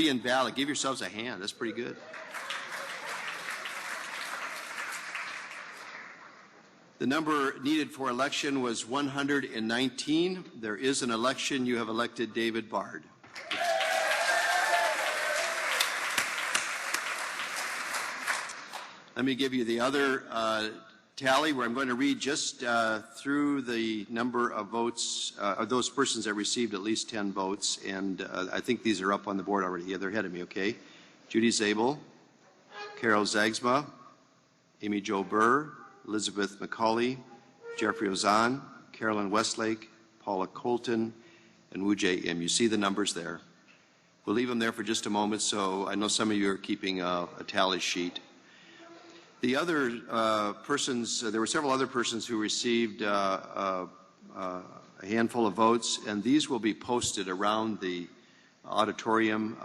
Nobody invalid. Give yourselves a hand. That's pretty good. The number needed for election was 119. There is an election. You have elected David Bard. Let me give you the other tally where I'm going to read just through the number of votes of those persons that received at least 10 votes. And I think these are up on the board already. Yeah, they're ahead of me, okay? Judy Zabel, Carol Zagsma, Amy Jo Burr, Elizabeth McCauley, Jeffrey Ozan, Carolyn Westlake, Paula Colton, and Wu-Jae Im. You see the numbers there. We'll leave them there for just a moment, so I know some of you are keeping a tally sheet. The other persons, there were several other persons who received a handful of votes, and these will be posted around the auditorium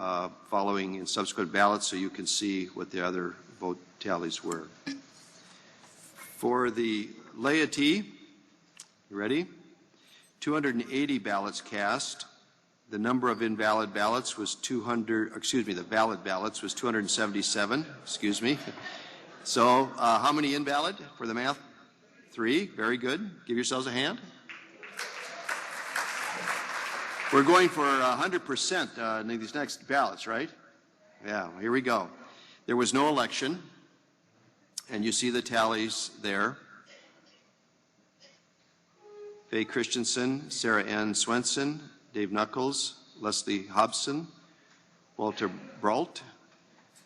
following in subsequent ballots so you can see what the other vote tallies were. For the laity, you ready? 280 ballots cast. The number of invalid ballots was the valid ballots was 277, So how many invalid for the math? 3, very good. Give yourselves a hand. We're going for 100% in these next ballots, right? Yeah, here we go. There was no election. And you see the tallies there. Faye Christensen, Sarah Ann Swenson, Dave Knuckles, Leslie Hobson, Walter Brault,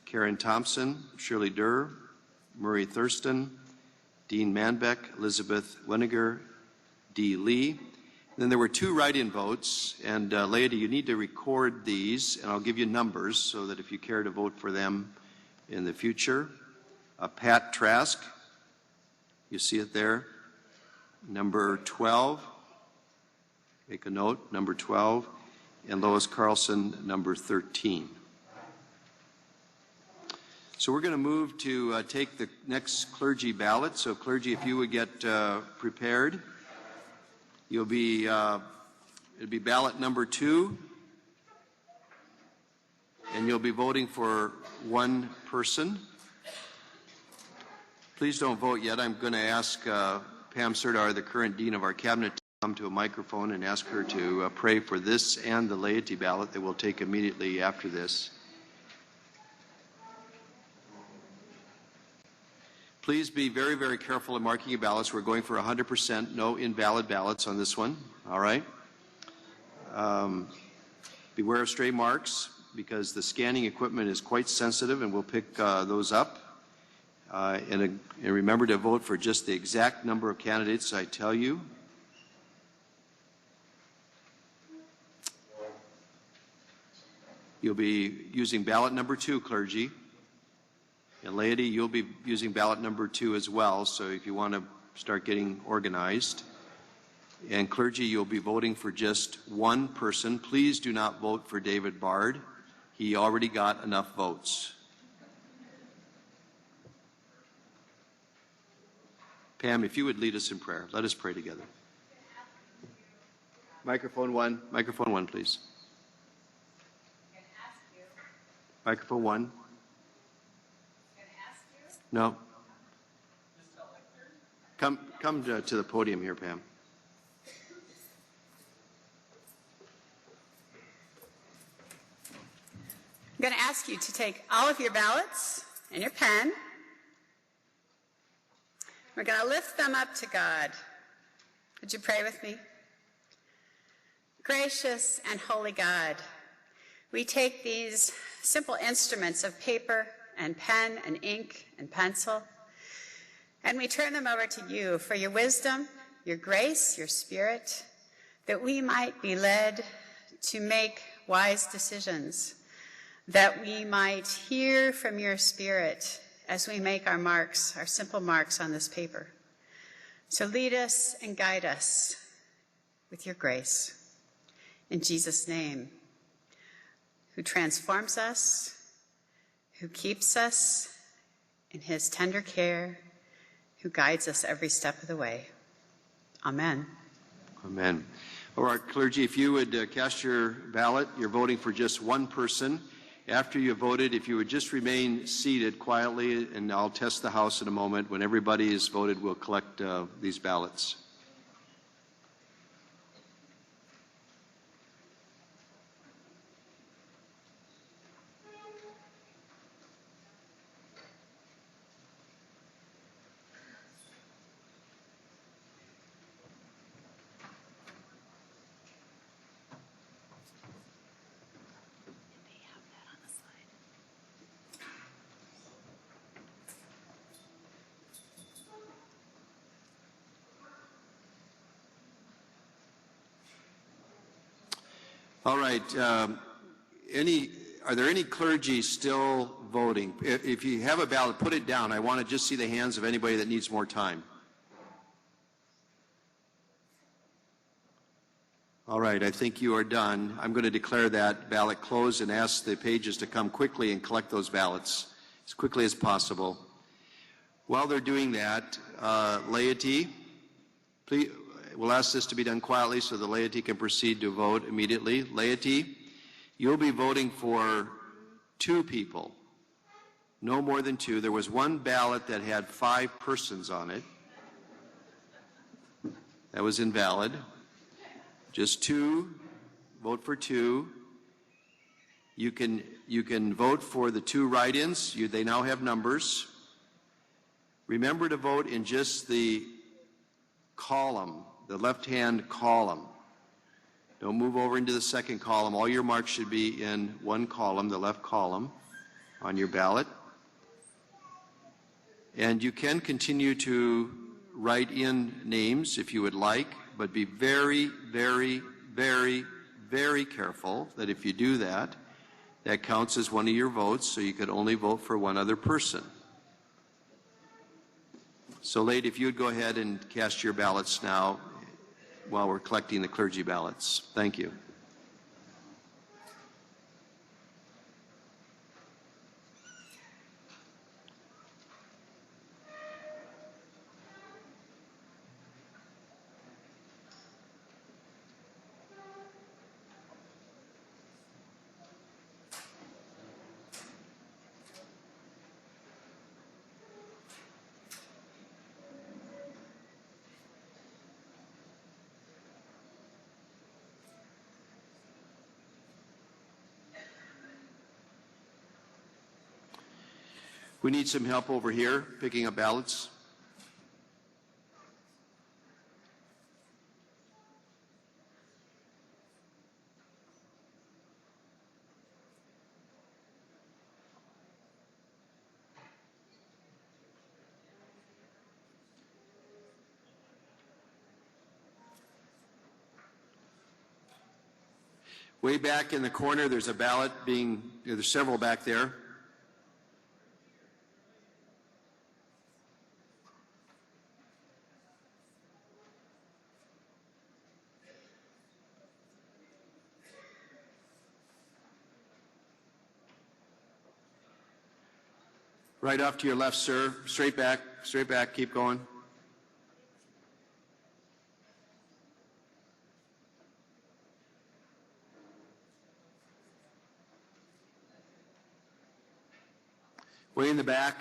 Karen Thompson, Shirley Durr, Murray Thurston, Dean Manbeck, Elizabeth Weniger, Dee Lee. And then there were 2 write-in votes, and laity, you need to record these, and I'll give you numbers so that if you care to vote for them in the future. Pat Trask, you see it there, number 12, make a note, number 12, and Lois Carlson, number 13. So we're going to move to take the next clergy ballot. So clergy, if you would get prepared, it'll be ballot number 2, and you'll be voting for one person. Please don't vote yet. I'm going to ask Pam Serdar, the current dean of our cabinet, to come to a microphone and ask her to pray for this and the laity ballot that we'll take immediately after this. Please be very, very careful in marking your ballots. We're going for 100%, no invalid ballots on this one. All right? Beware of stray marks because the scanning equipment is quite sensitive and we'll pick those up. And remember to vote for just the exact number of candidates I tell you. You'll be using ballot number 2, clergy. And laity, you'll be using ballot number 2 as well, so if you want to start getting organized. And clergy, you'll be voting for just one person. Please do not vote for David Bard. He already got enough votes. Pam, if you would lead us in prayer. Let us pray together. Microphone 1, please. Microphone 1. No. Come to the podium here, Pam. I'm going to ask you to take all of your ballots and your pen. We're going to lift them up to God. Would you pray with me? Gracious and holy God, we take these simple instruments of paper and pen and ink and pencil, and we turn them over to you for your wisdom, your grace, your spirit, that we might be led to make wise decisions, that we might hear from your spirit as we make our marks, our simple marks on this paper. So lead us and guide us with your grace. In Jesus' name, who transforms us, who keeps us in his tender care, who guides us every step of the way. Amen. Amen. All right, clergy, if you would cast your ballot, you're voting for just one person. After you have voted, if you would just remain seated quietly, and I'll test the House in a moment. When everybody is voted, we'll collect these ballots. All right. Are there any clergy still voting? If you have a ballot, put it down. I want to just see the hands of anybody that needs more time. All right. I think you are done. I'm going to declare that ballot closed and ask the pages to come quickly and collect those ballots as quickly as possible. While they're doing that, laity, please. We'll ask this to be done quietly so the laity can proceed to vote immediately. Laity, you'll be voting for 2 people, no more than 2. There was one ballot that had 5 persons on it. That was invalid. Just 2. Vote for 2. You can vote for the 2 write-ins. They now have numbers. Remember to vote in just the column, the left-hand column. Don't move over into the second column. All your marks should be in one column, the left column, on your ballot. And you can continue to write in names if you would like, but be very, very, very, very careful that if you do that, that counts as one of your votes, so you could only vote for one other person. So, lady, if you would go ahead and cast your ballots now while we're collecting the clergy ballots. Thank you. We need some help over here picking up ballots. Way back in the corner, there's a ballot there's several back there. Right off to your left, sir. Straight back, keep going. Way in the back.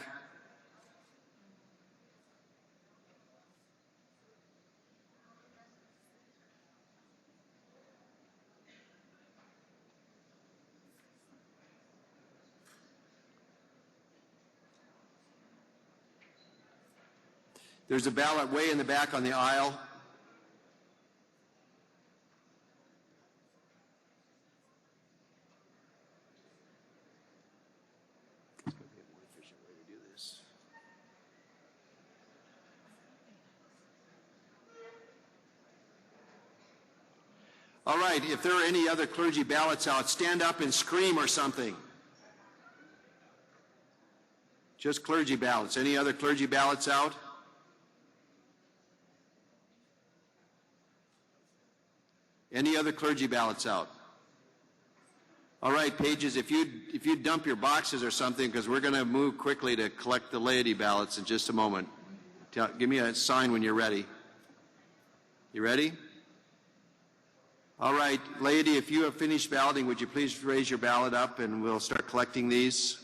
There's a ballot way in the back on the aisle. All right, if there are any other clergy ballots out, stand up and scream or something. Just clergy ballots. Any other clergy ballots out? Any other clergy ballots out? All right, pages, if you dump your boxes or something, because we're going to move quickly to collect the laity ballots in just a moment. Give me a sign when you're ready. You ready? All right, lady, if you have finished balloting, would you please raise your ballot up and we'll start collecting these?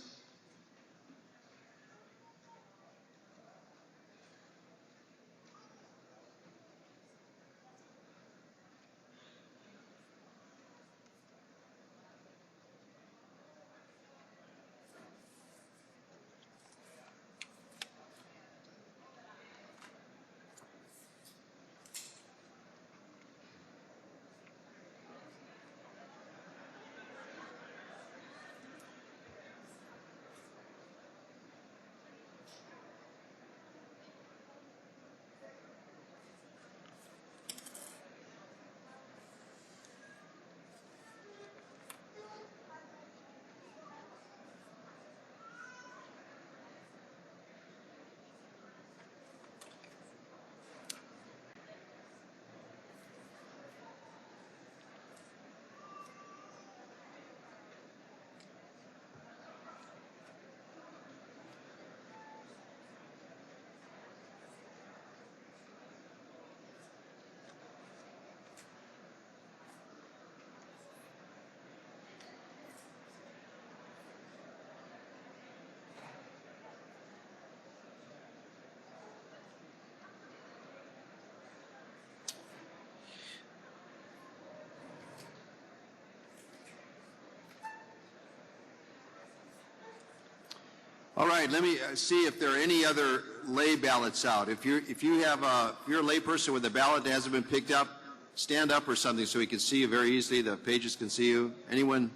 All right, let me see if there are any other lay ballots out. If you're a lay person with a ballot that hasn't been picked up, stand up or something so we can see you very easily. The pages can see you. Anyone?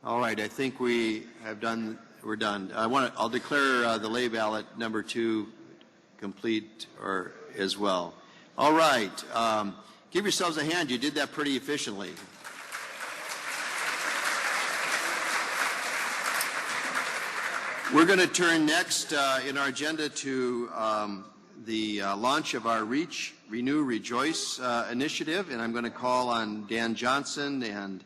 All right, I think we're done. I'll declare the lay ballot number 2 complete or as well. All right, give yourselves a hand. You did that pretty efficiently. We're going to turn next in our agenda to the launch of our Reach, Renew, Rejoice initiative, and I'm going to call on Dan Johnson and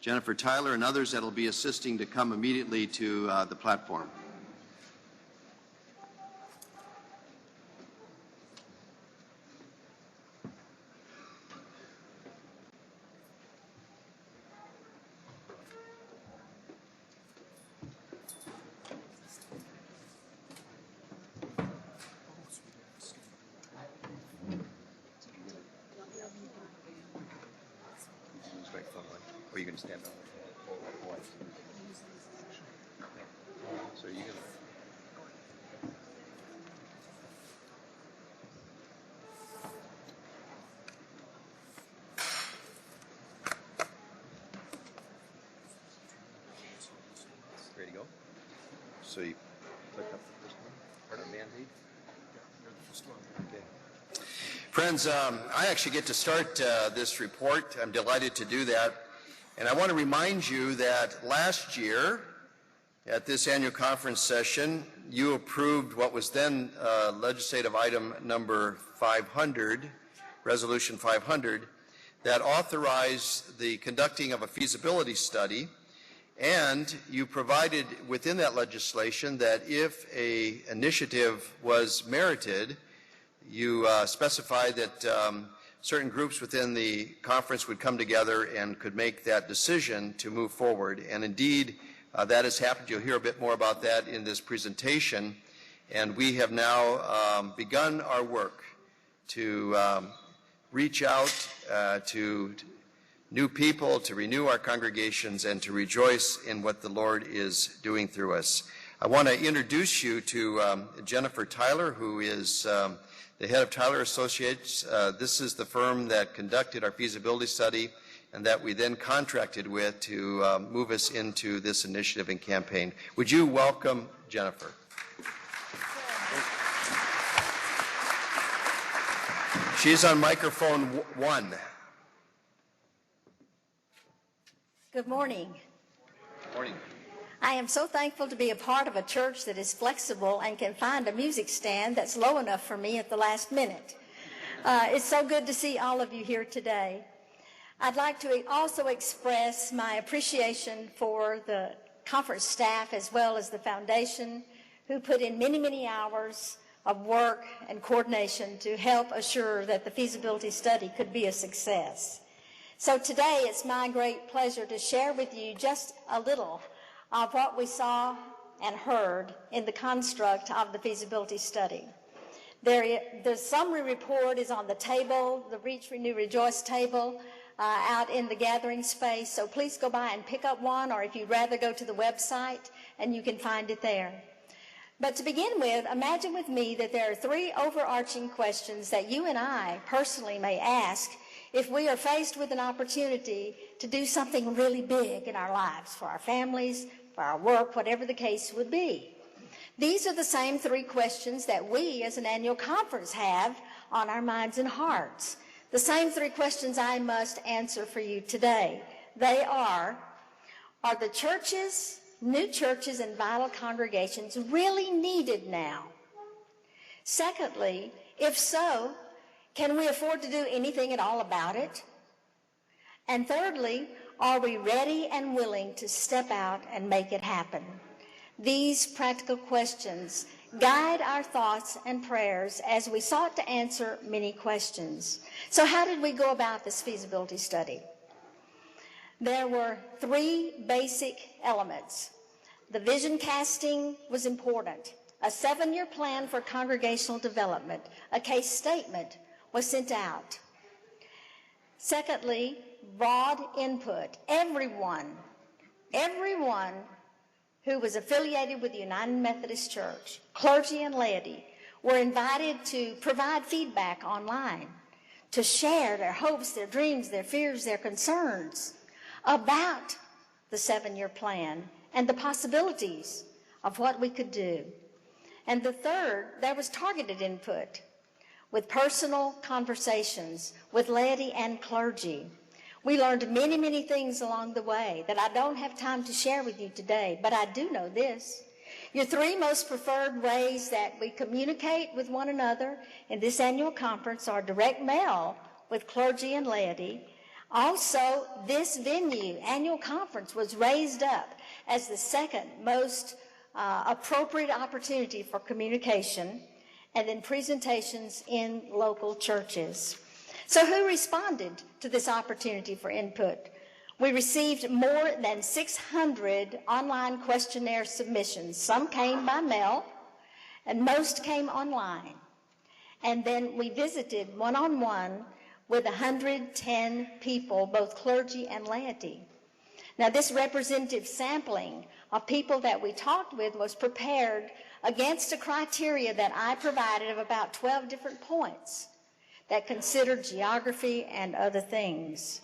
Jennifer Tyler and others that will be assisting to come immediately to the platform. Or you can stand up. So you can. Ready to go? So you click up the first one. Part of mandate. Okay. Friends, I actually get to start this report. I'm delighted to do that. And I want to remind you that last year at this annual conference session, you approved what was then legislative item number 500, Resolution 500, that authorized the conducting of a feasibility study. And you provided within that legislation that if an initiative was merited, you specified that certain groups within the conference would come together and could make that decision to move forward. And indeed, that has happened. You'll hear a bit more about that in this presentation. And we have now begun our work to reach out to new people, to renew our congregations, and to rejoice in what the Lord is doing through us. I want to introduce you to Jennifer Tyler, who is the head of Tyler Associates. This is the firm that conducted our feasibility study and that we then contracted with to move us into this initiative and campaign. Would you welcome Jennifer? She's on microphone 1. Good morning. Good morning. I am so thankful to be a part of a church that is flexible and can find a music stand that's low enough for me at the last minute. It's so good to see all of you here today. I'd like to also express my appreciation for the conference staff as well as the foundation who put in many, many hours of work and coordination to help assure that the feasibility study could be a success. So today it's my great pleasure to share with you just a little of what we saw and heard in the construct of the feasibility study. The summary report is on the table, the Reach, Renew, Rejoice table out in the gathering space. So please go by and pick up one, or if you'd rather, go to the website and you can find it there. But to begin with, imagine with me that there are three overarching questions that you and I personally may ask if we are faced with an opportunity to do something really big in our lives, for our families, for our work, whatever the case would be. These are the same three questions that we as an annual conference have on our minds and hearts. The same three questions I must answer for you today. They are the churches, new churches, and vital congregations really needed now? Secondly, if so, can we afford to do anything at all about it? And thirdly, are we ready and willing to step out and make it happen? These practical questions guide our thoughts and prayers as we sought to answer many questions. So how did we go about this feasibility study? There were three basic elements. The vision casting was important. A 7-year plan for congregational development, a case statement, was sent out. Secondly, broad input. Everyone who was affiliated with the United Methodist Church, clergy and laity, were invited to provide feedback online, to share their hopes, their dreams, their fears, their concerns about the 7-year plan and the possibilities of what we could do. And the third, there was targeted input with personal conversations with laity and clergy. We learned many, many things along the way that I don't have time to share with you today, but I do know this. Your three most preferred ways that we communicate with one another in this annual conference are direct mail with clergy and laity. Also, this venue, annual conference, was raised up as the second most appropriate opportunity for communication, and then presentations in local churches. So who responded to this opportunity for input? We received more than 600 online questionnaire submissions. Some came by mail, and most came online. And then we visited one-on-one with 110 people, both clergy and laity. Now, this representative sampling of people that we talked with was prepared against a criteria that I provided of about 12 different points that considered geography and other things.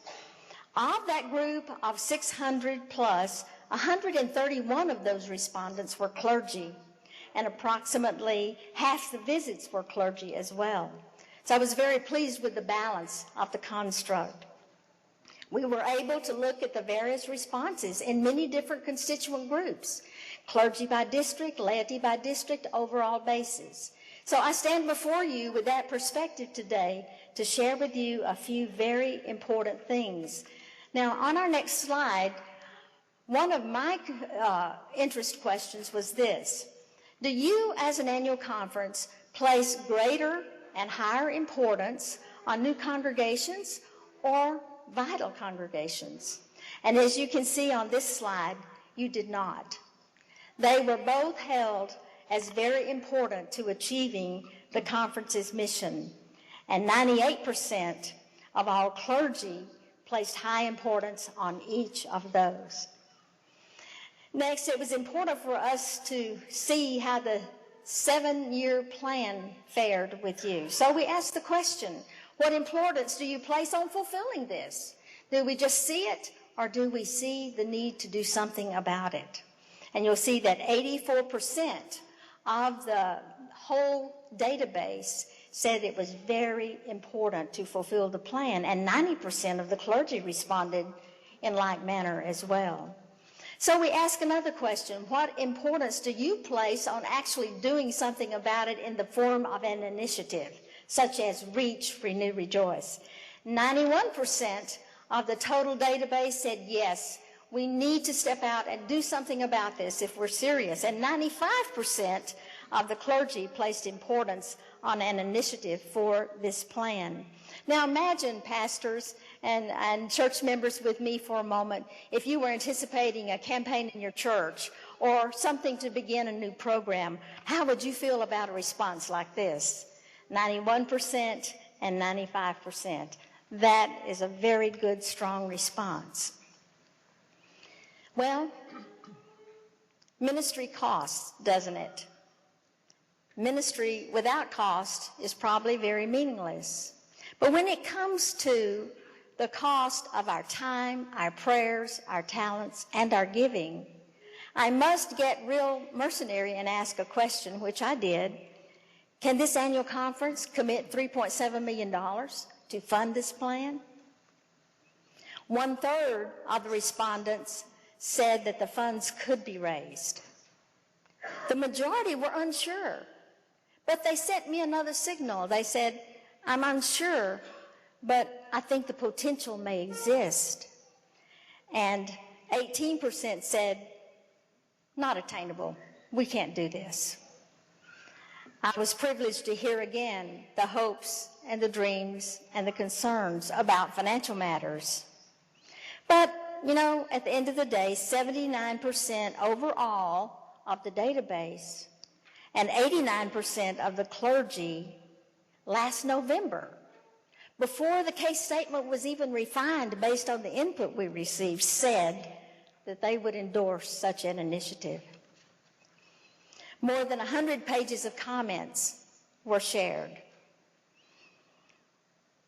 Of that group of 600 plus, 131 of those respondents were clergy, and approximately half the visits were clergy as well. So I was very pleased with the balance of the construct. We were able to look at the various responses in many different constituent groups, clergy by district, laity by district, overall basis. So I stand before you with that perspective today to share with you a few very important things. Now, on our next slide, one of my interest questions was this: do you, as an annual conference, place greater and higher importance on new congregations or vital congregations? And as you can see on this slide, you did not. They were both held as very important to achieving the conference's mission. And 98% of all clergy placed high importance on each of those. Next, it was important for us to see how the 7-year plan fared with you. So we asked the question, what importance do you place on fulfilling this? Do we just see it, or do we see the need to do something about it? And you'll see that 84% of the whole database said it was very important to fulfill the plan, and 90% of the clergy responded in like manner as well. So we ask another question: what importance do you place on actually doing something about it in the form of an initiative, such as Reach, Renew, Rejoice? 91% of the total database said yes, we need to step out and do something about this if we're serious. And 95% of the clergy placed importance on an initiative for this plan. Now imagine, pastors and church members with me for a moment, if you were anticipating a campaign in your church or something to begin a new program, how would you feel about a response like this? 91% and 95%. That is a very good, strong response. Well, ministry costs, doesn't it? Ministry without cost is probably very meaningless. But when it comes to the cost of our time, our prayers, our talents, and our giving, I must get real mercenary and ask a question, which I did. Can this annual conference commit $3.7 million to fund this plan? 1/3 of the respondents said that the funds could be raised. The majority were unsure, but they sent me another signal. They said, I'm unsure, but I think the potential may exist. And 18% said, not attainable. We can't do this. I was privileged to hear again the hopes and the dreams and the concerns about financial matters. But, you know, at the end of the day, 79% overall of the database and 89% of the clergy last November, before the case statement was even refined based on the input we received, said that they would endorse such an initiative. More than 100 pages of comments were shared.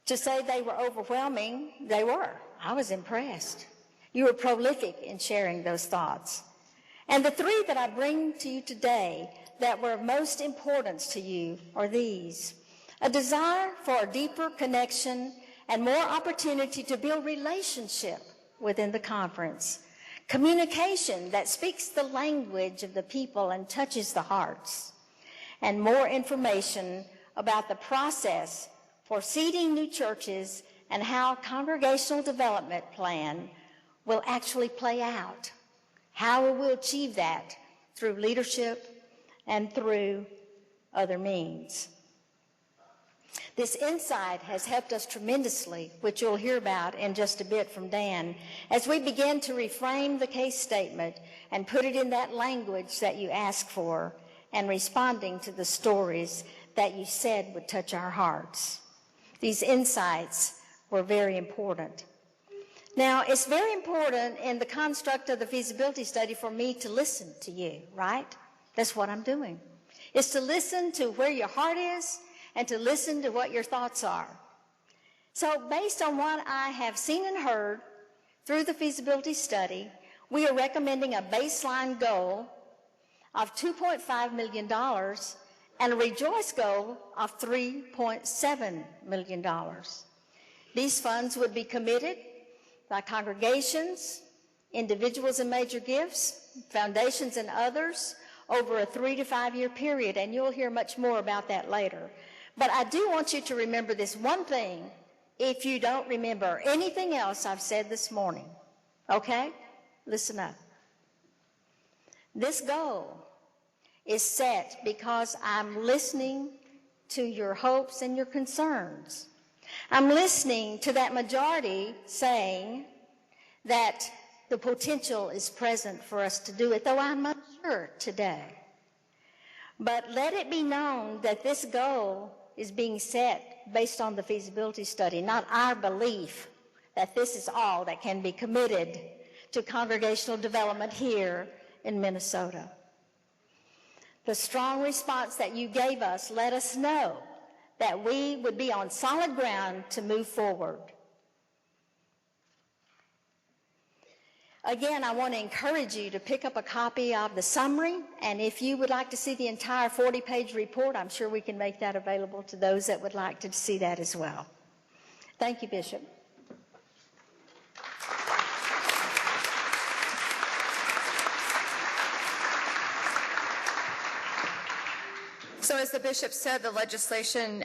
To say they were overwhelming, they were. I was impressed. You were prolific in sharing those thoughts. And the three that I bring to you today that were of most importance to you are these: a desire for a deeper connection and more opportunity to build relationship within the conference, communication that speaks the language of the people and touches the hearts, and more information about the process for seeding new churches and how congregational development plan will actually play out, how we will achieve that through leadership and through other means. This insight has helped us tremendously, which you'll hear about in just a bit from Dan, as we begin to reframe the case statement and put it in that language that you asked for, and responding to the stories that you said would touch our hearts. These insights were very important. Now, it's very important in the construct of the feasibility study for me to listen to you, right? That's what I'm doing. It's to listen to where your heart is and to listen to what your thoughts are. So based on what I have seen and heard through the feasibility study, we are recommending a baseline goal of $2.5 million and a rejoice goal of $3.7 million. These funds would be committed by congregations, individuals in major gifts, foundations and others over a 3 to 5 year period, and you'll hear much more about that later. But I do want you to remember this one thing if you don't remember anything else I've said this morning. Okay? Listen up. This goal is set because I'm listening to your hopes and your concerns. I'm listening to that majority saying that the potential is present for us to do it, though I'm not sure today. But let it be known that this goal is being set based on the feasibility study, not our belief that this is all that can be committed to congregational development here in Minnesota. The strong response that you gave us let us know that we would be on solid ground to move forward. Again, I want to encourage you to pick up a copy of the summary, and if you would like to see the entire 40-page report, I'm sure we can make that available to those that would like to see that as well. Thank you, Bishop. So as the bishop said, the legislation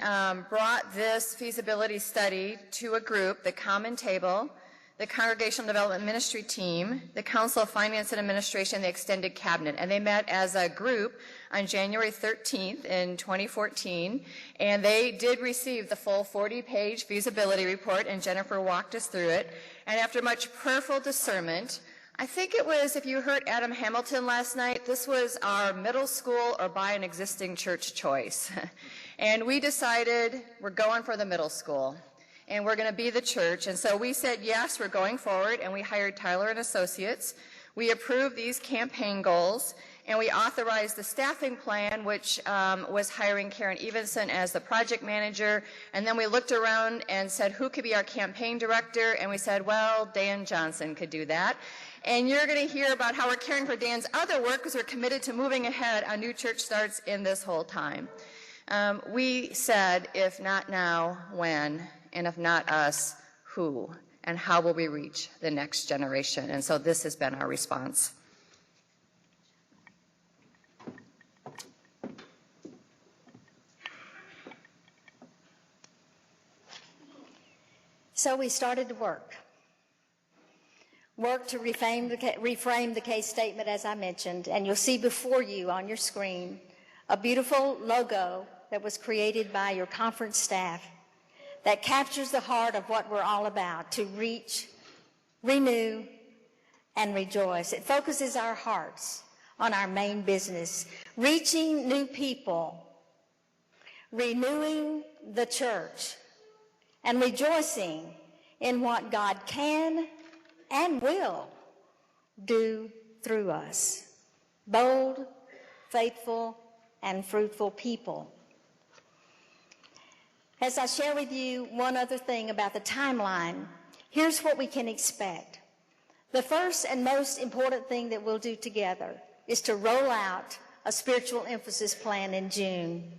brought this feasibility study to a group, the Common Table. the Congregational Development Ministry team, the Council of Finance and Administration, the Extended Cabinet. And they met as a group on January 13th in 2014. And they did receive the full 40-page feasibility report, and Jennifer walked us through it. And after much prayerful discernment, I think it was, if you heard Adam Hamilton last night, this was our middle school or buy an existing church choice. And we decided we're going for the middle school, and we're going to be the church. And so we said, yes, we're going forward, and we hired Tyler and Associates. We approved these campaign goals, and we authorized the staffing plan, which was hiring Karen Evenson as the project manager. And then we looked around and said, who could be our campaign director? And we said, well, Dan Johnson could do that. And you're going to hear about how we're caring for Dan's other work, because we're committed to moving ahead on New Church Starts in this whole time. We said, if not now, when? And if not us, who? And how will we reach the next generation? And so this has been our response. So we started to work to reframe the case statement, as I mentioned, and you'll see before you on your screen a beautiful logo that was created by your conference staff that captures the heart of what we're all about: to reach, renew, and rejoice. It focuses our hearts on our main business: reaching new people, renewing the church, and rejoicing in what God can and will do through us. Bold, faithful, and fruitful people. As I share with you one other thing about the timeline, here's what we can expect. The first and most important thing that we'll do together is to roll out a spiritual emphasis plan in June.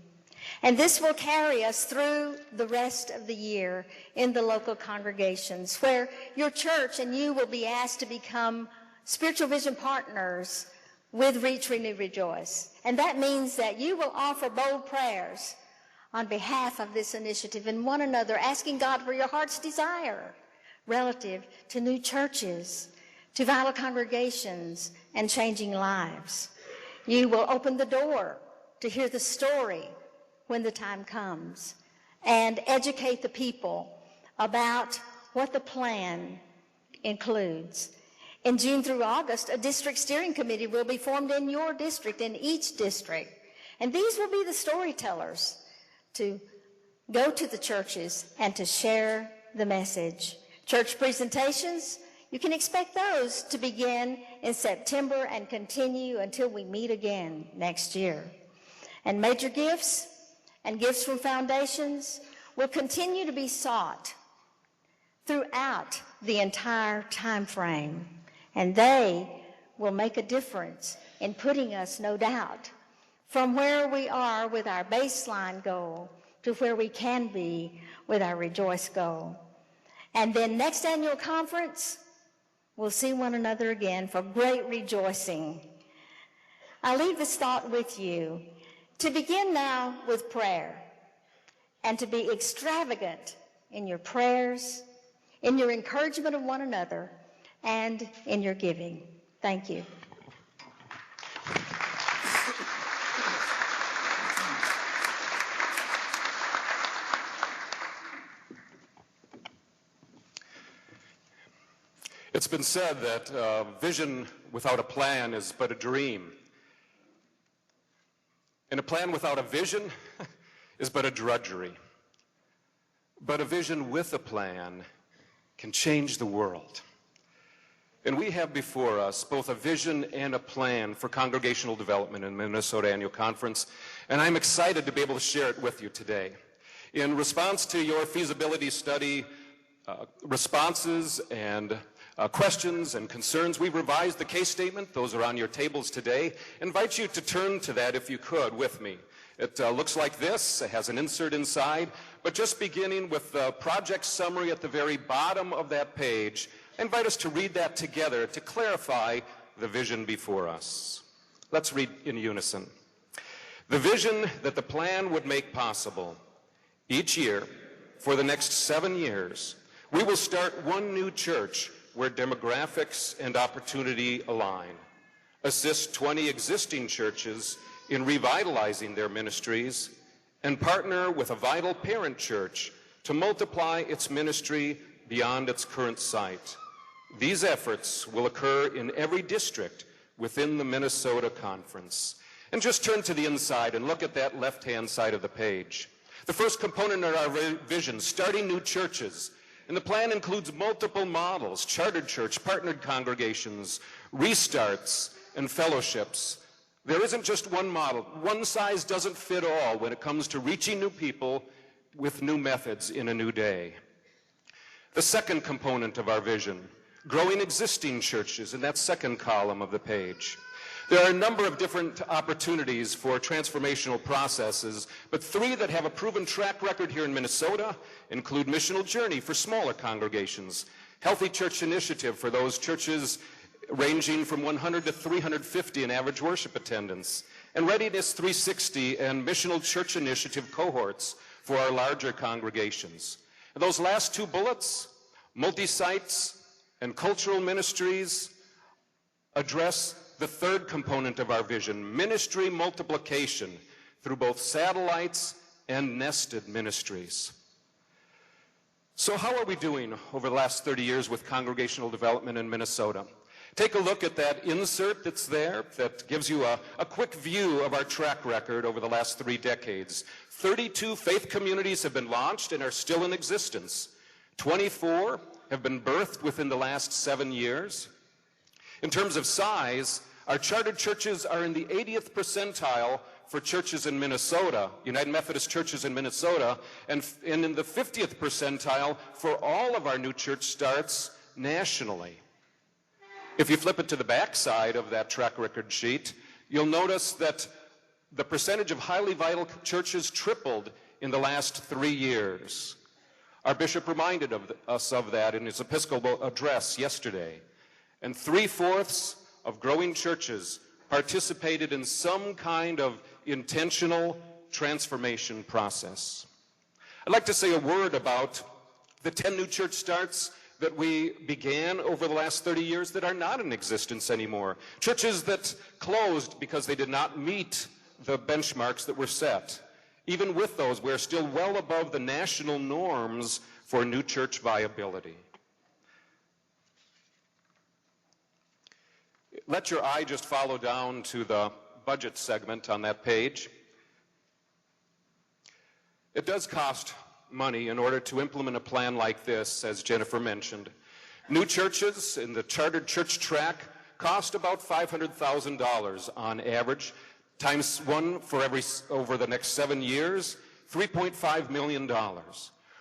And this will carry us through the rest of the year in the local congregations, where your church and you will be asked to become spiritual vision partners with Reach, Renew, Rejoice. And that means that you will offer bold prayers on behalf of this initiative and one another, asking God for your heart's desire relative to new churches, to vital congregations, and changing lives. You will open the door to hear the story when the time comes, and educate the people about what the plan includes. In June through August, a district steering committee will be formed in your district, in each district. And these will be the storytellers to go to the churches and to share the message. Church presentations, you can expect those to begin in September and continue until we meet again next year. And major gifts and gifts from foundations will continue to be sought throughout the entire time frame. And they will make a difference in putting us, no doubt, from where we are with our baseline goal to where we can be with our Rejoice goal. And then next annual conference, we'll see one another again for great rejoicing. I leave this thought with you, to begin now with prayer, and to be extravagant in your prayers, in your encouragement of one another, and in your giving. Thank you. It's been said that vision without a plan is but a dream. And a plan without a vision is but a drudgery. But a vision with a plan can change the world. And we have before us both a vision and a plan for congregational development in the Minnesota Annual Conference, and I'm excited to be able to share it with you today. In response to your feasibility study responses and questions and concerns, we revised the case statement. Those are on your tables today. I invite you to turn to that, if you could, with me. It looks like this. It has an insert inside, but just beginning with the project summary at the very bottom of that page, I invite us to read that together to clarify the vision before us. Let's read in unison. The vision that the plan would make possible each year for the next 7 years We will start one new church where demographics and opportunity align, assist 20 existing churches in revitalizing their ministries, and partner with a vital parent church to multiply its ministry beyond its current site. These efforts will occur in every district within the Minnesota Conference. And just turn to the inside and look at that left-hand side of the page. The first component of our vision, starting new churches. And the plan includes multiple models, chartered church, partnered congregations, restarts, and fellowships. There isn't just one model. One size doesn't fit all when it comes to reaching new people with new methods in a new day. The second component of our vision, growing existing churches, in that second column of the page. There are a number of different opportunities for transformational processes, but three that have a proven track record here in Minnesota include Missional Journey for smaller congregations, Healthy Church Initiative for those churches ranging from 100 to 350 in average worship attendance, and Readiness 360 and Missional Church Initiative cohorts for our larger congregations. And those last two bullets, multi-sites and cultural ministries, address the third component of our vision, ministry multiplication through both satellites and nested ministries. So how are we doing over the last 30 years with congregational development in Minnesota? Take a look at that insert that's there that gives you a quick view of our track record over the last 3 decades. 32 faith communities have been launched and are still in existence. 24 have been birthed within the last 7 years. In terms of size, our chartered churches are in the 80th percentile for churches in Minnesota, United Methodist churches in Minnesota, and in the 50th percentile for all of our new church starts nationally. If you flip it to the back side of that track record sheet, you'll notice that the percentage of highly vital churches tripled in the last 3 years. Our bishop reminded us of that in his Episcopal address yesterday. And 3/4 of growing churches participated in some kind of intentional transformation process. I'd like to say a word about the 10 new church starts that we began over the last 30 years that are not in existence anymore. Churches that closed because they did not meet the benchmarks that were set. Even with those, we're still well above the national norms for new church viability. Let your eye just follow down to the budget segment on that page. It does cost money in order to implement a plan like this, as Jennifer mentioned. New churches in the chartered church track cost about $500,000 on average, times one for over the next 7 years, $3.5 million.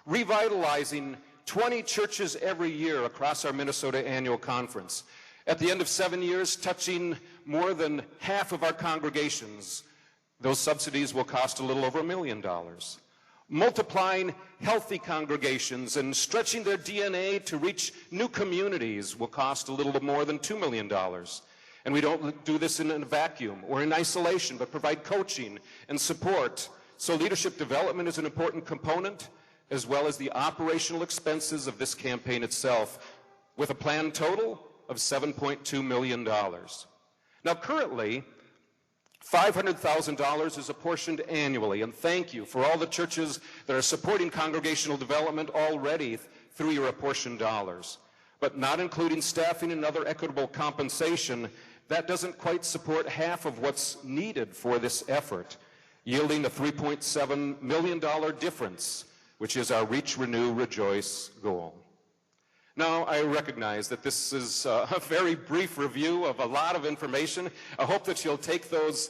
Revitalizing 20 churches every year across our Minnesota annual conference. At the end of 7 years, touching more than half of our congregations, those subsidies will cost a little over $1 million. Multiplying healthy congregations and stretching their DNA to reach new communities will cost a little more than $2 million. And we don't do this in a vacuum or in isolation, but provide coaching and support. So leadership development is an important component, as well as the operational expenses of this campaign itself, with a planned total of $7.2 million. Now currently, $500,000 is apportioned annually, and thank you for all the churches that are supporting congregational development already through your apportioned dollars. But not including staffing and other equitable compensation, that doesn't quite support half of what's needed for this effort, yielding a $3.7 million difference, which is our Reach, Renew, Rejoice goal. Now, I recognize that this is a very brief review of a lot of information. I hope that you'll take those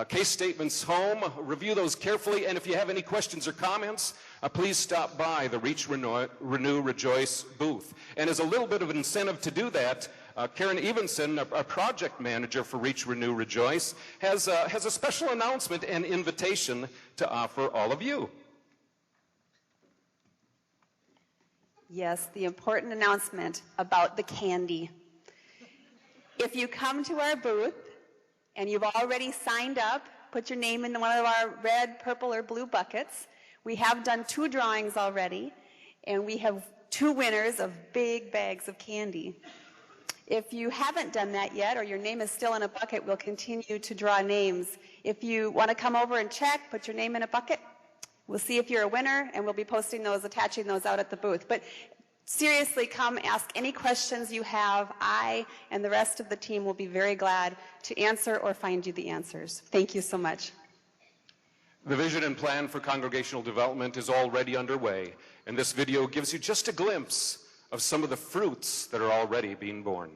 case statements home, review those carefully, and if you have any questions or comments, please stop by the Reach, Renew, Rejoice booth. And as a little bit of an incentive to do that, Karen Evenson, our project manager for Reach, Renew, Rejoice, has a special announcement and invitation to offer all of you. Yes, the important announcement about the candy. If you come to our booth and you've already signed up, put your name in one of our red, purple, or blue buckets. We have done 2 drawings already, and we have 2 winners of big bags of candy. If you haven't done that yet, or your name is still in a bucket, we'll continue to draw names. If you want to come over and check, put your name in a bucket. We'll see if you're a winner, and we'll be posting those, attaching those out at the booth. But seriously, come ask any questions you have. I and the rest of the team will be very glad to answer or find you the answers. Thank you so much. The vision and plan for congregational development is already underway, and this video gives you just a glimpse of some of the fruits that are already being born.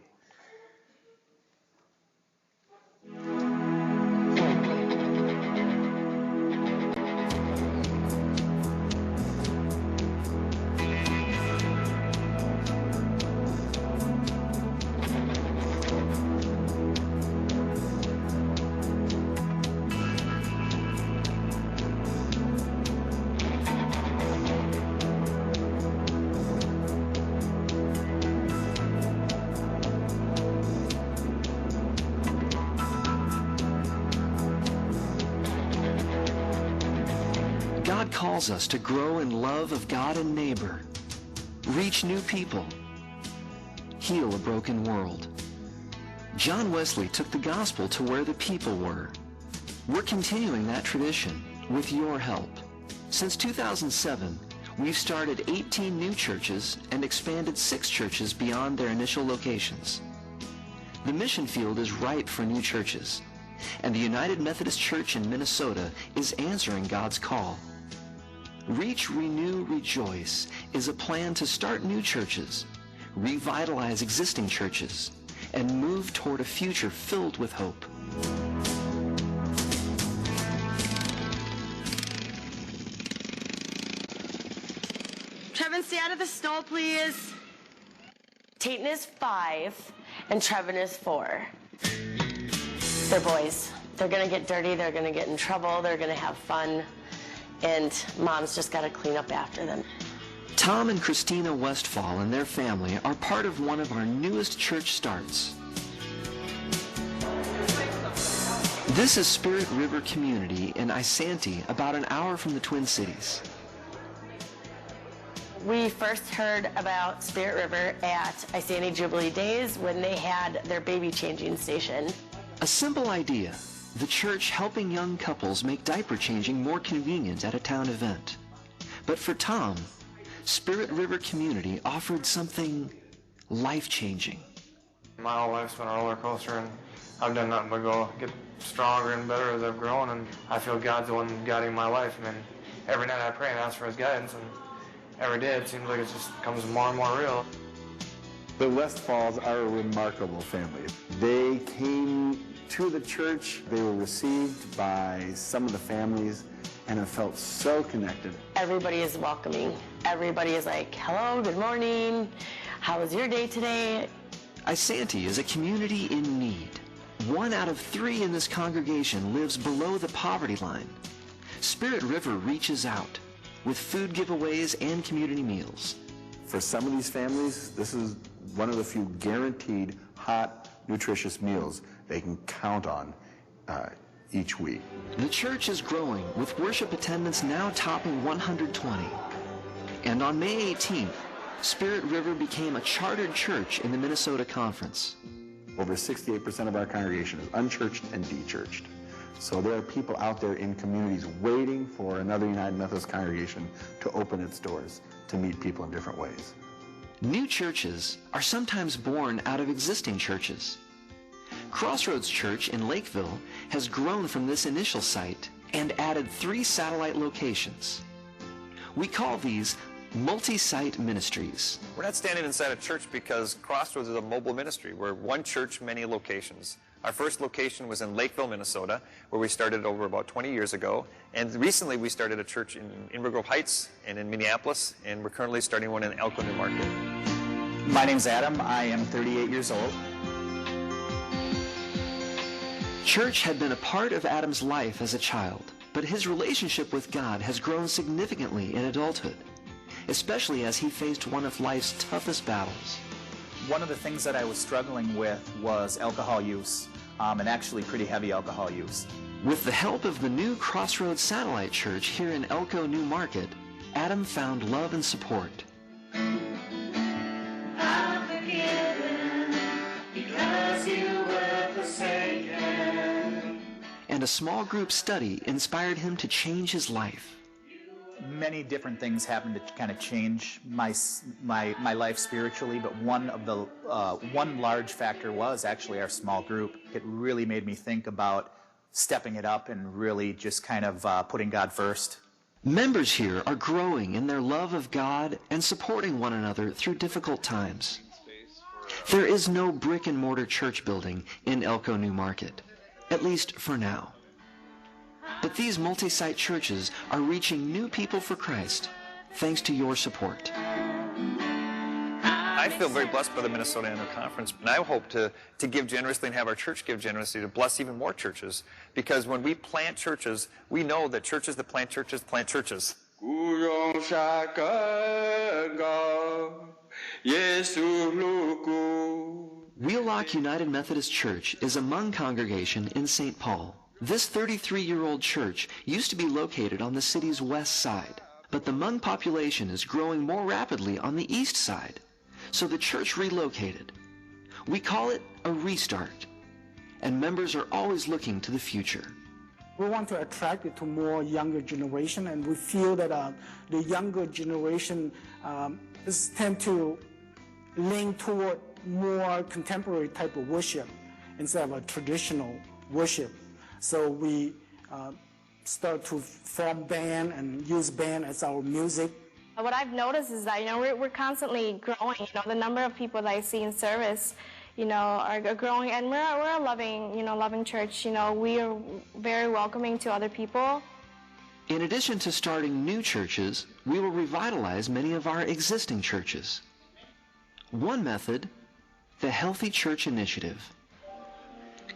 God calls us to grow in love of God and neighbor, reach new people, heal a broken world. John Wesley took the gospel to where the people were. We're continuing that tradition with your help. Since 2007, we've started 18 new churches and expanded 6 churches beyond their initial locations. The mission field is ripe for new churches, and the United Methodist Church in Minnesota is answering God's call. Reach, Renew, Rejoice is a plan to start new churches, revitalize existing churches, and move toward a future filled with hope. Trevin, stay out of the snow, please. Tayton is 5 and Trevin is 4. They're boys. They're going to get dirty, they're going to get in trouble, they're going to have fun, and Mom's just got to clean up after them. Tom and Christina Westfall and their family are part of one of our newest church starts. This is Spirit River Community in Isanti, about an hour from the Twin Cities. We first heard about Spirit River at Isanti Jubilee Days when they had their baby changing station. A simple idea, the church helping young couples make diaper changing more convenient at a town event. But for Tom, Spirit River Community offered something life-changing. My whole life's been a roller coaster, and I've done nothing but get stronger and better as I've grown, and I feel God's the one guiding my life. I mean, every night I pray and ask for His guidance, and every day it seems like it just becomes more and more real. The Westfalls are a remarkable family. They came to the church, they were received by some of the families, and have felt so connected. Everybody is welcoming. Everybody is like, hello, good morning, how was your day today? Isanti is a community in need. 1 out of 3 in this congregation lives below the poverty line. Spirit River reaches out with food giveaways and community meals. For some of these families, this is one of the few guaranteed hot, nutritious meals they can count on each week. The church is growing, with worship attendance now topping 120. And on May 18th, Spirit River became a chartered church in the Minnesota Conference. Over 68% of our congregation is unchurched and dechurched. So there are people out there in communities waiting for another United Methodist congregation to open its doors to meet people in different ways. New churches are sometimes born out of existing churches. Crossroads Church in Lakeville has grown from this initial site and added 3 satellite locations. We call these multi-site ministries. We're not standing inside a church because Crossroads is a mobile ministry. We're one church, many locations. Our first location was in Lakeville, Minnesota, where we started over about 20 years ago. And recently we started a church in Inver Grove Heights and in Minneapolis, and we're currently starting one in Elko, New Market. My name's Adam. I am 38 years old. Church had been a part of Adam's life as a child, but his relationship with God has grown significantly in adulthood, especially as he faced one of life's toughest battles. One of the things that I was struggling with was alcohol use, and actually pretty heavy alcohol use. With the help of the new Crossroads Satellite Church here in Elko, New Market, Adam found love and support. a small group study inspired him to change his life. Many different things happened to kind of change my life spiritually, but one large factor was actually our small group. It really made me think about stepping it up and really just kind of putting God first. Members here are growing in their love of God and supporting one another through difficult times. There is no brick-and-mortar church building in Elko New Market, at least for now. But these multi-site churches are reaching new people for Christ, thanks to your support. I feel very blessed by the Minnesota Annual Conference, and I hope to give generously and have our church give generously to bless even more churches. Because when we plant churches, we know that churches that plant churches plant churches. Wheelock United Methodist Church is a Hmong congregation in St. Paul. This 33-year-old church used to be located on the city's west side, but the Hmong population is growing more rapidly on the east side, so the church relocated. We call it a restart, and members are always looking to the future. We want to attract it to more younger generation, and we feel that the younger generation tend to lean toward more contemporary type of worship instead of a traditional worship. So we start to form band and use band as our music. What I've noticed is that, we're constantly growing. The number of people that I see in service, are growing, and we're a loving church. We are very welcoming to other people. In addition to starting new churches, we will revitalize many of our existing churches. One method, the Healthy Church Initiative.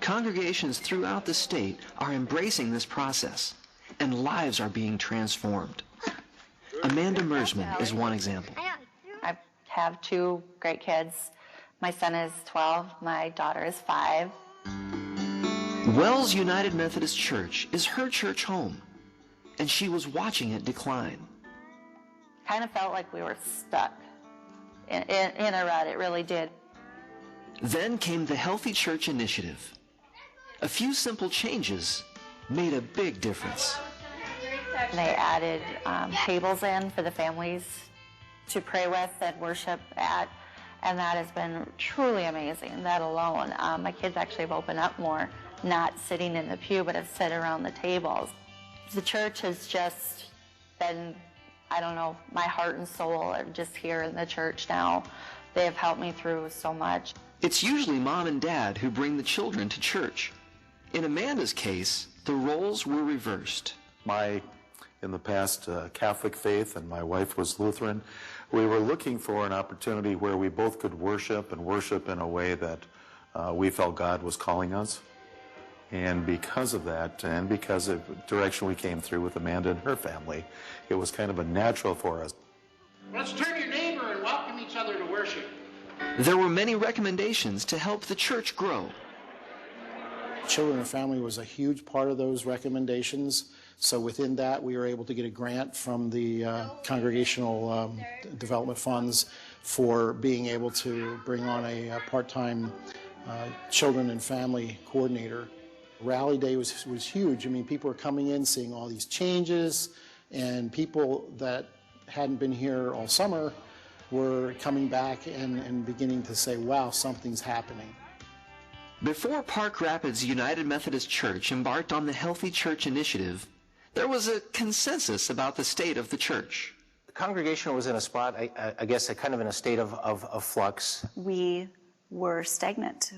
Congregations throughout the state are embracing this process, and lives are being transformed. Amanda Mersman is one example. I have two great kids. My son is 12, my daughter is 5. Wells United Methodist Church is her church home, and she was watching it decline. Kind of felt like we were stuck in a rut, it really did. Then came the Healthy Church Initiative. A few simple changes made a big difference. They added tables in for the families to pray with and worship at, and that has been truly amazing, that alone. My kids actually have opened up more, not sitting in the pew, but have sit around the tables. The church has just been, my heart and soul are just here in the church now. They have helped me through so much. It's usually mom and dad who bring the children to church. In Amanda's case, the roles were reversed. In the past, Catholic faith, and my wife was Lutheran. We were looking for an opportunity where we both could worship in a way that we felt God was calling us. And because of that, and because of the direction we came through with Amanda and her family, it was kind of a natural for us. Let's turn your neighbor and welcome each other to worship. There were many recommendations to help the church grow. Children and family was a huge part of those recommendations. So within that, we were able to get a grant from the Congregational Development Funds for being able to bring on a part-time children and family coordinator. Rally Day was huge. People were coming in, seeing all these changes, and people that hadn't been here all summer were coming back and beginning to say, wow, something's happening. Before Park Rapids United Methodist Church embarked on the Healthy Church Initiative, there was a consensus about the state of the church. The congregation was in a spot, I guess, kind of in a state of flux. We were stagnant.